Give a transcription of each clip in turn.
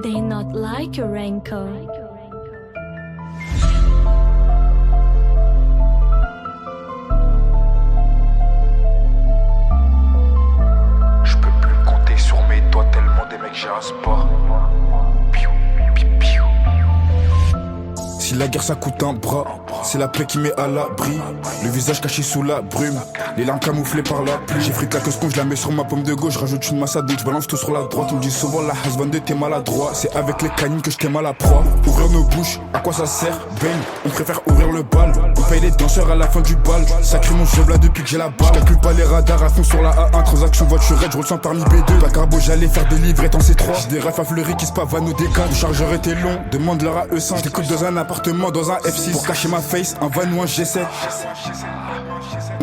They not like your raincoat. Je peux plus compter sur mes doigts tellement des mecs j'arrasse pas. Piou, piou, piou. Si la guerre ça coûte un bras, c'est la paix qui met à l'abri. Le visage caché sous la brume, les larmes camouflées par la pluie. J'ai frite la queue je la mets sur ma paume de gauche. Rajoute une masse à dos, je balance tout sur la droite. On me dit souvent la has 22 t'es maladroit. C'est avec les canines que je t'aime à la proie. Ouvrir nos bouches, à quoi ça sert? Bang, on préfère ouvrir le bal. On paye les danseurs à la fin du bal. Sacré mon job là depuis que j'ai la balle. J'calcule pas les radars à fond sur la A1. Transaction voiturette, je ressens parmi B2. La carbo j'allais faire des livres étant C3. J'ai des refs à fleurir qui se pavanent au décan. Le chargeur était long, demande-leur à E5. J'écoute dans un appartement, dans un F6. Pour cacher ma face, un van ou un G7.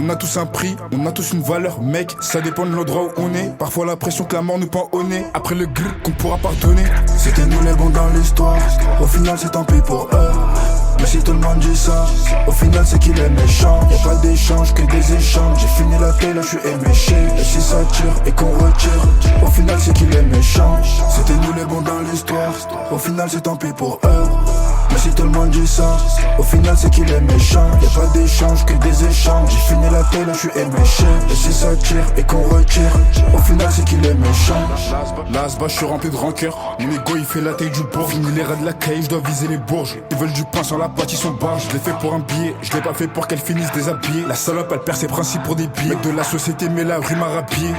On a tous un prix, on a tous une valeur, mec. Ça dépend de l'endroit où on est. Parfois l'impression que la mort nous pend au nez. Après le grrr qu'on pourra pardonner. C'était nous les bons dans l'histoire. Au final c'est tant pis pour eux. Mais si tout le monde dit ça, au final c'est qu'il est méchant. Y'a pas d'échange que des échanges. J'ai fini la télé, là j'suis éméché. Et si ça tire et qu'on retire, au final c'est qu'il est méchant. C'était nous les bons dans l'histoire. Au final c'est tant pis pour eux. Mais si tout le monde dit ça, au final c'est qu'il est méchant. Y'a pas d'échange que des échanges. J'ai fini la télé, là j'suis éméché. Et si ça tire et qu'on retire, au final c'est qu'il est méchant. Là, je suis rempli de rancœur. Mon ego il fait la taille du bord. Fini les rats de la caille, je dois viser les bourges. Ils veulent du pain sur la pâte, ils sont barges. Je l'ai fait pour un billet, je l'ai pas fait pour qu'elle finisse déshabillée. La salope elle perd ses principes pour des billets. Mec de la société mais la rue m'a rhabillé.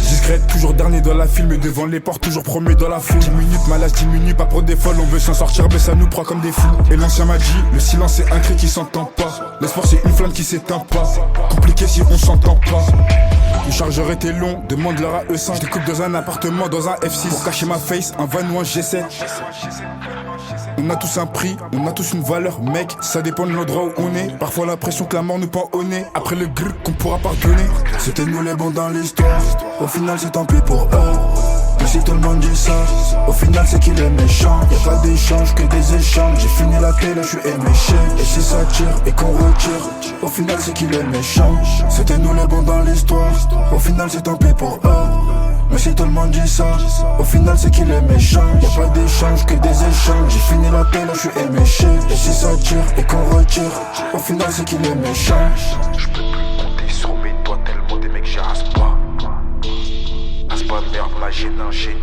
Discrète, toujours dernier dans la file, mais devant les portes, toujours premier dans la foule. 10 minutes, ma lâche diminue, pas pour des folles, on veut s'en sortir, mais ça nous prend comme des fous. Et l'ancien m'a dit, le silence c'est un cri qui s'entend pas. L'espoir c'est une flamme qui s'éteint pas. Compliqué si on s'entend pas. Le chargeur était long, demande-leur à E5. Je découpe dans un appartement, dans un F6. Pour cacher ma face, un van ou un G7. On a tous un prix, on a tous une valeur, mec. Ça dépend de l'endroit où on est. Parfois l'impression que la mort nous pend au nez. Après le grrr qu'on pourra pardonner. C'était nous les bons dans l'histoire. Au final c'est tant pis pour eux. Mais si tout le monde dit ça, au final c'est qu'il est méchant. Y'a pas d'échange que des échanges. J'ai fini la télé, j'suis éméché. Et si ça tire et qu'on retire, au final c'est qu'il est méchant. C'était nous les bons dans l'histoire. Au final c'est tant pis pour eux. Mais si tout le monde dit ça, au final c'est qu'il est méchant. Y'a pas d'échange que des échanges. J'ai fini la télé, j'suis éméché. Et si ça tire et qu'on retire, au final c'est qu'il est méchant. Je peux plus compter sur mes doigts tellement des mecs j'arrasse pas. Passe pas merde, là j'ai nagé.